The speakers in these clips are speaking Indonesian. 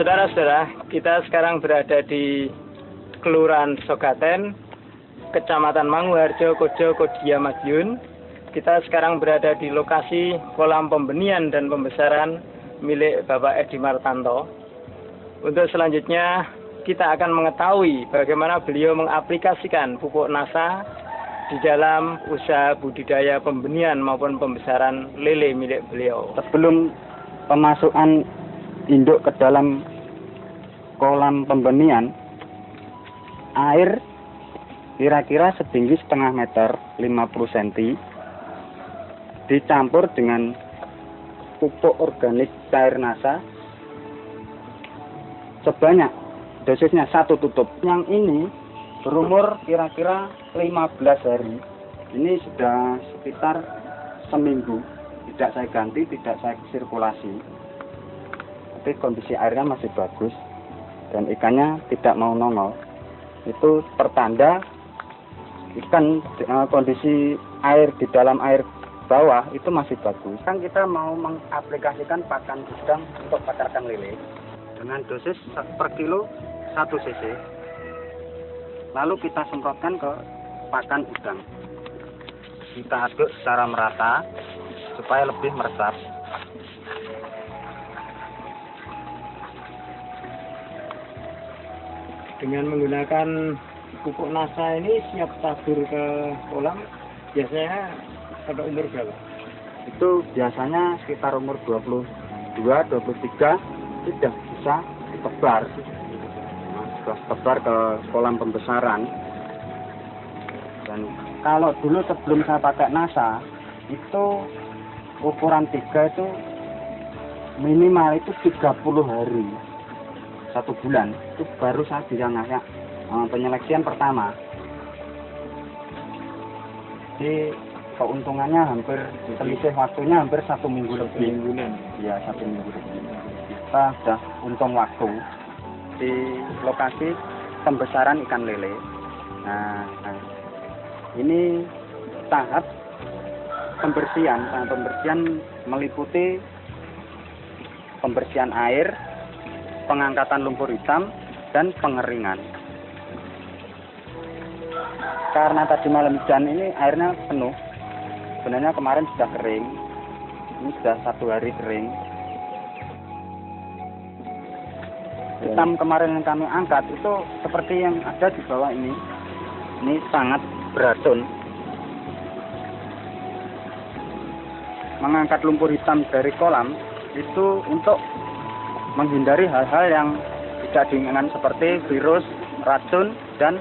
Saudara-saudara, kita sekarang berada di Kelurahan Sogaten, Kecamatan Manguharjo, Kojo, Kodia, Madiun. Kita sekarang berada di lokasi kolam pembenihan dan pembesaran milik Bapak Edi Martanto. Untuk selanjutnya, kita akan mengetahui bagaimana beliau mengaplikasikan pupuk NASA di dalam usaha budidaya pembenihan maupun pembesaran lele milik beliau. Sebelum pemasukan induk ke dalam kolam pembenihan, air kira-kira setinggi setengah meter, 50 cm, dicampur dengan pupuk organik cair NASA sebanyak dosisnya 1 tutup. Yang ini berumur kira-kira 15 hari. Ini sudah sekitar seminggu. Tidak saya ganti, tidak saya sirkulasi. Tapi kondisi airnya masih bagus dan ikannya tidak mau nongol. Itu pertanda ikan kondisi air di dalam air bawah itu masih bagus. Kan kita mau mengaplikasikan pakan udang untuk pakan lele dengan dosis per kilo 1 cc. Lalu kita semprotkan ke pakan udang. Kita aduk secara merata supaya lebih meresap. Dengan menggunakan pupuk NASA ini siap tabur ke kolam, biasanya pada umur berapa? Itu biasanya sekitar umur 22, 23 sudah bisa ditebar. Sudah tebar ke kolam pembesaran. Dan kalau dulu sebelum saya pakai NASA, itu ukuran 3 itu minimal itu 30 hari. 1 bulan itu baru saya bisa ngasih penyeleksian pertama. Jadi keuntungannya hampir selisih waktunya hampir 1 minggu lebih. Ya, 1 minggu lebih. Kita sudah untung waktu di lokasi pembesaran ikan lele. Nah, ini tahap pembersihan. Pembersihan meliputi pembersihan air, pengangkatan lumpur hitam, dan pengeringan. Karena tadi malam hujan ini airnya penuh. Sebenarnya kemarin sudah kering. Ini sudah 1 hari kering. Hitam kemarin yang kami angkat itu seperti yang ada di bawah ini. Ini sangat beracun. Mengangkat lumpur hitam dari kolam itu untuk menghindari hal-hal yang tidak diinginkan seperti virus, racun, dan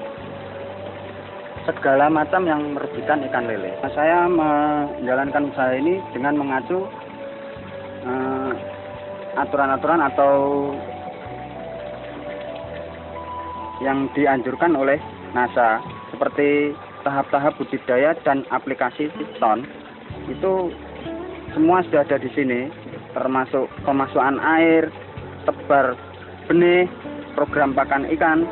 segala macam yang merugikan ikan lele. Saya menjalankan usaha ini dengan mengacu aturan-aturan atau yang dianjurkan oleh NASA seperti tahap-tahap budidaya dan aplikasi ton. Itu semua sudah ada di sini, termasuk pemasukan air, tebar benih, program pakan ikan,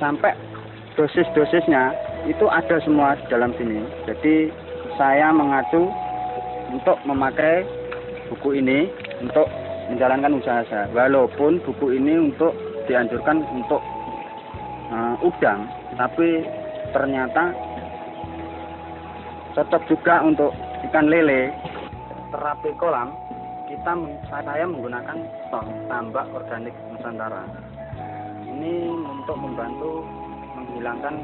sampai dosis-dosisnya itu ada semua di dalam sini. Jadi saya mengacu untuk memakai buku ini untuk menjalankan usaha saya. Walaupun buku ini untuk dianjurkan untuk udang, tapi ternyata cocok juga untuk ikan lele. Terapi kolam saya menggunakan ton tambak organik Nusantara. Ini untuk membantu menghilangkan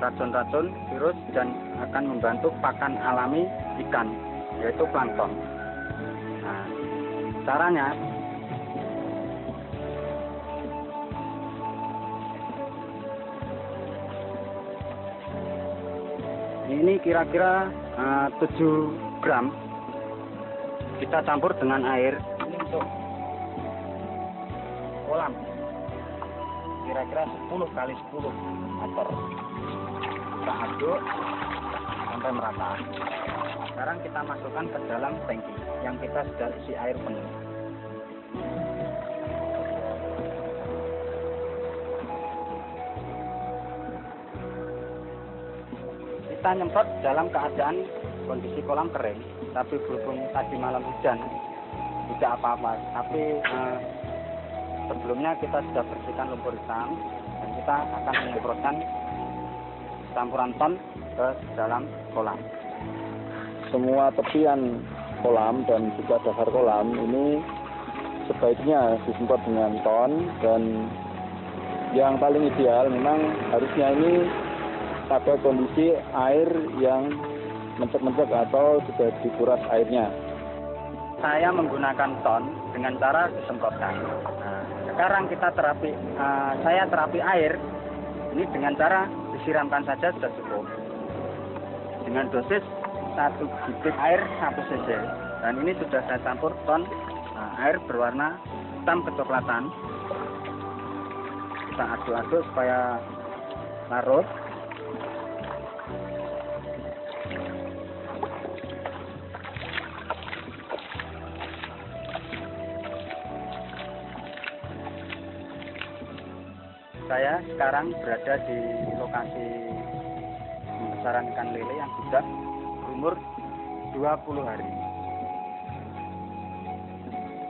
racun-racun, virus, dan akan membantu pakan alami ikan, yaitu plankton. Nah, caranya ini kira-kira 7 gram kita campur dengan air. Ini untuk kolam kira-kira 10 kali 10 meter. Kita aduk sampai merata. Sekarang kita masukkan ke dalam tangki yang kita sudah isi air penuh. Kita nyemprot dalam keadaan kondisi kolam kering. tapi berhubung tadi malam hujan tidak apa-apa. Tapi sebelumnya kita sudah bersihkan lumpur hitam dan kita akan menyemprotkan campuran ton ke dalam kolam. Semua tepian kolam dan juga dasar kolam ini sebaiknya disemprot dengan ton, dan yang paling ideal memang harusnya ini pada kondisi air yang mencek-mencek atau sudah dikuras airnya. Saya menggunakan ton dengan cara disemprotkan. Nah, sekarang kita saya terapi air ini dengan cara disiramkan saja sudah cukup. Dengan dosis 1 bibit air 1 cc. Dan ini sudah saya campur ton air berwarna hitam kecoklatan. Kita aduk-aduk supaya larut. Saya sekarang berada di lokasi pembesaran ikan lele yang sudah berumur 20 hari.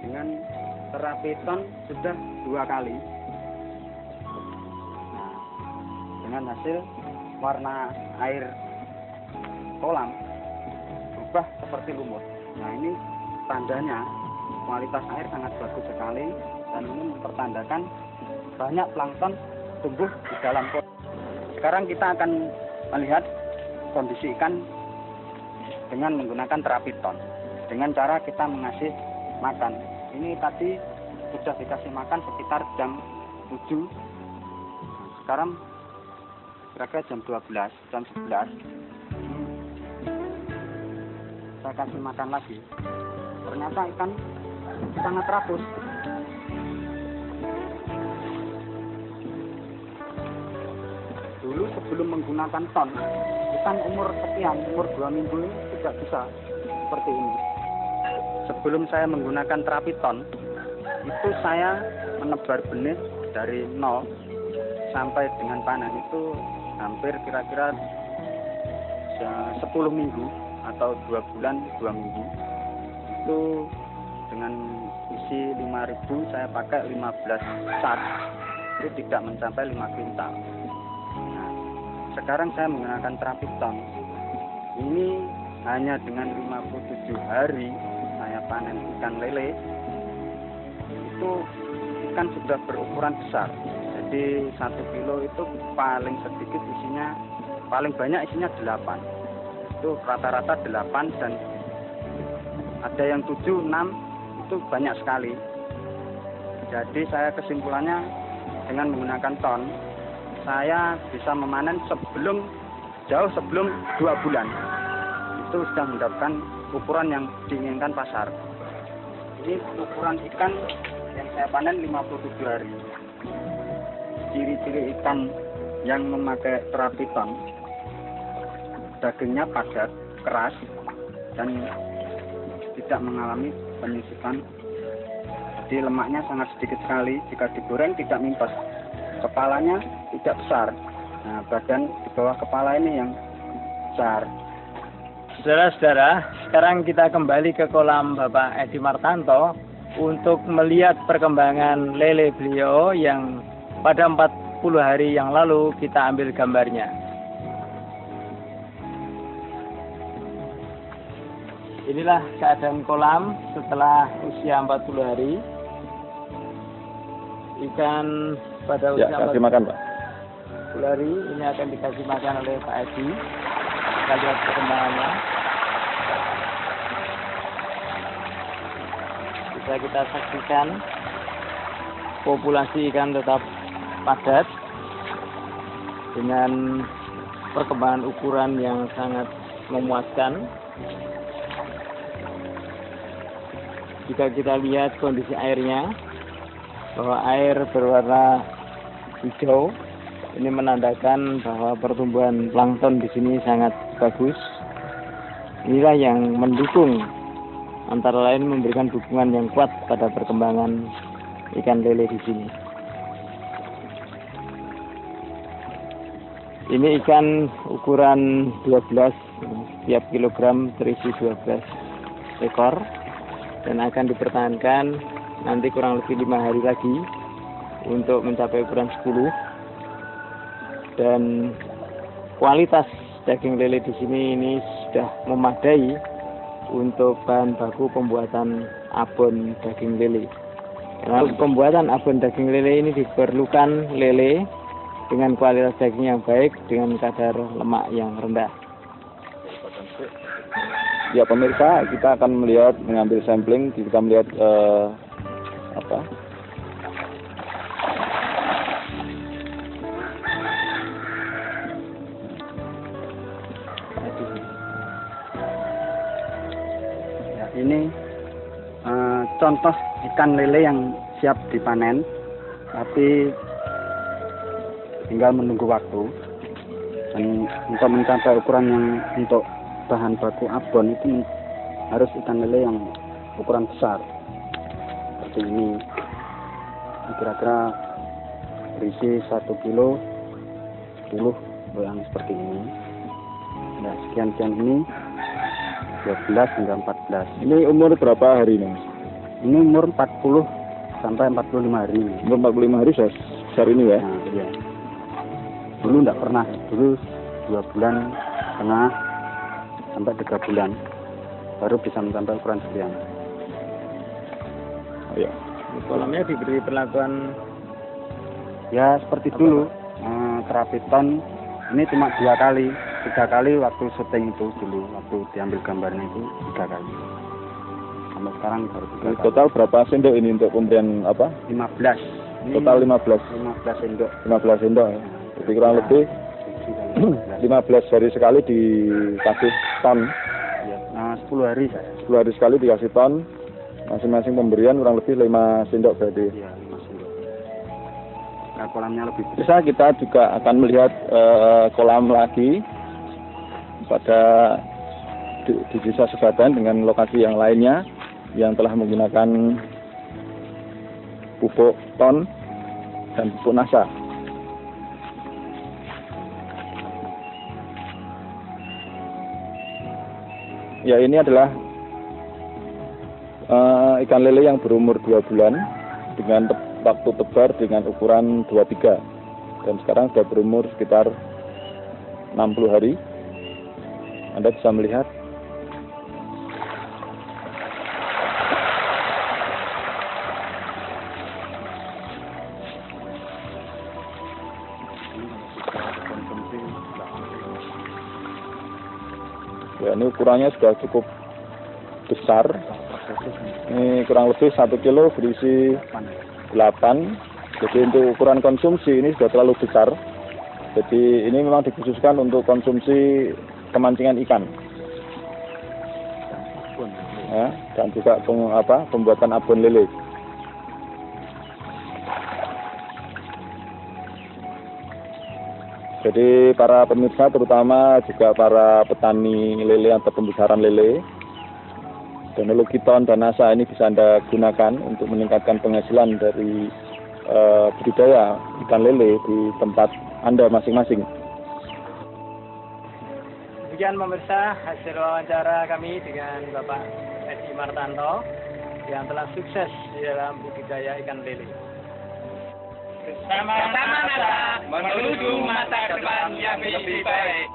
Dengan terapi ton sudah 2 kali. Nah, dengan hasil warna air kolam berubah seperti lumut. Nah, ini tandanya kualitas air sangat bagus sekali, dan ini mempertandakan banyak plankton tumbuh di dalam kolam. Sekarang kita akan melihat kondisi ikan dengan menggunakan terapi ton. Dengan cara kita mengasih makan. Ini tadi sudah dikasih makan sekitar jam 7. Sekarang kira-kira jam 12, jam 11. Saya kasih makan lagi. Ternyata ikan sangat rakus. Dulu sebelum menggunakan ton, ikan umur sekian, umur 2 minggu ini tidak bisa seperti ini. Sebelum saya menggunakan terapi ton, itu saya menebar benih dari 0 sampai dengan panen itu hampir kira-kira 10 minggu atau 2 bulan 2 minggu. Itu dengan isi 5.000 saya pakai 15 sak, itu tidak mencapai 5 kuintal. Nah, sekarang saya menggunakan terapi ton. Ini hanya dengan 57 hari saya panen ikan lele, itu ikan sudah berukuran besar. Jadi 1 kilo itu paling sedikit isinya, paling banyak isinya 8. Itu rata-rata 8, dan ada yang 7, 6, itu banyak sekali. Jadi saya kesimpulannya dengan menggunakan ton, saya bisa memanen jauh sebelum 2 bulan. Itu sudah mendapatkan ukuran yang diinginkan pasar. Ini ukuran ikan yang saya panen 57 hari. Ciri-ciri ikan yang memakai terapi ton, dagingnya padat, keras, dan tidak mengalami penyusutan. Jadi lemaknya sangat sedikit sekali. Jika digoreng tidak mimpes. Kepalanya tidak besar. Nah, badan di bawah kepala ini yang besar. Saudara-saudara, sekarang kita kembali ke kolam Bapak Edi Martanto untuk melihat perkembangan lele beliau yang pada 40 hari yang lalu kita ambil gambarnya. Inilah keadaan kolam setelah usia 40 hari. Ikan pada usia 40 makan, Pak. hari ini akan dikasih makan oleh Pak Edi. Kita lihat perkembangannya. Bisa kita saksikan populasi ikan tetap padat dengan perkembangan ukuran yang sangat memuaskan. Jika kita lihat kondisi airnya, bahwa air berwarna hijau, ini menandakan bahwa pertumbuhan plankton di sini sangat bagus. Inilah yang mendukung, antara lain memberikan dukungan yang kuat pada perkembangan ikan lele di sini. Ini ikan ukuran 12, setiap kilogram terisi 12. ekor dan akan dipertahankan nanti kurang lebih 5 hari lagi untuk mencapai ukuran 10. Dan kualitas daging lele di sini ini sudah memadai untuk bahan baku pembuatan abon daging lele. Karena pembuatan abon daging lele ini diperlukan lele dengan kualitas daging yang baik dengan kadar lemak yang rendah. Ya pemirsa, kita akan mengambil sampling, kita melihat ini contoh ikan lele yang siap dipanen, tapi tinggal menunggu waktu. Dan untuk mencapai ukuran yang untuk bahan baku abon itu harus ikan lele yang ukuran besar seperti ini, kira-kira berisi 1 kilo 10 yang seperti ini. Nah, sekian ini 12 hingga 14. Ini umur berapa hari ini? Ini umur 40 sampai 45 hari. Umur 45 hari besar ini ya? Nah, iya. Dulu enggak pernah, dulu 2 bulan setengah sampai 3 bulan baru bisa mencapai ukuran sekian. Oh, ya. Kolamnya diberi perlakuan Ya seperti dulu, terapi ton ini cuma 2 kali. 3 kali waktu syuting itu dulu, waktu diambil gambarnya itu 3 kali. Sampai sekarang baru 3 kali. Total berapa sendok ini untuk pemberian apa? 15. Ini Total 15 sendok. 15 sendok ya. Jadi kurang lebih 15 hari sekali dikasih ton. Ya. Nah, 10 hari saya. 10 hari sekali dikasih ton. Masing-masing pemberian kurang lebih 5 sendok berarti. Iya, 5 sendok. Nah, kolamnya lebih besar. Bisa kita juga akan melihat kolam lagi pada di desa Sebadan dengan lokasi yang lainnya yang telah menggunakan pupuk ton dan pupuk NASA. Ya, ini adalah ikan lele yang berumur 2 bulan dengan waktu tebar dengan ukuran 23 dan sekarang sudah berumur sekitar 60 hari. Anda bisa melihat ya, ini ukurannya sudah cukup besar. Ini kurang lebih 1 kilo berisi 8. Jadi untuk ukuran konsumsi ini sudah terlalu besar. Jadi ini memang dikhususkan untuk konsumsi kemancingan ikan. Ya, dan juga pembuatan abon lele. Jadi para pemirsa, terutama juga para petani lele atau pembesaran lele, teknologi ton dan NASA ini bisa Anda gunakan untuk meningkatkan penghasilan dari budidaya ikan lele di tempat Anda masing-masing. Demikian pemirsa hasil wawancara kami dengan Bapak Edi Martanto yang telah sukses di dalam budidaya ikan lele. Bersama-sama menuju masa depan yang lebih baik.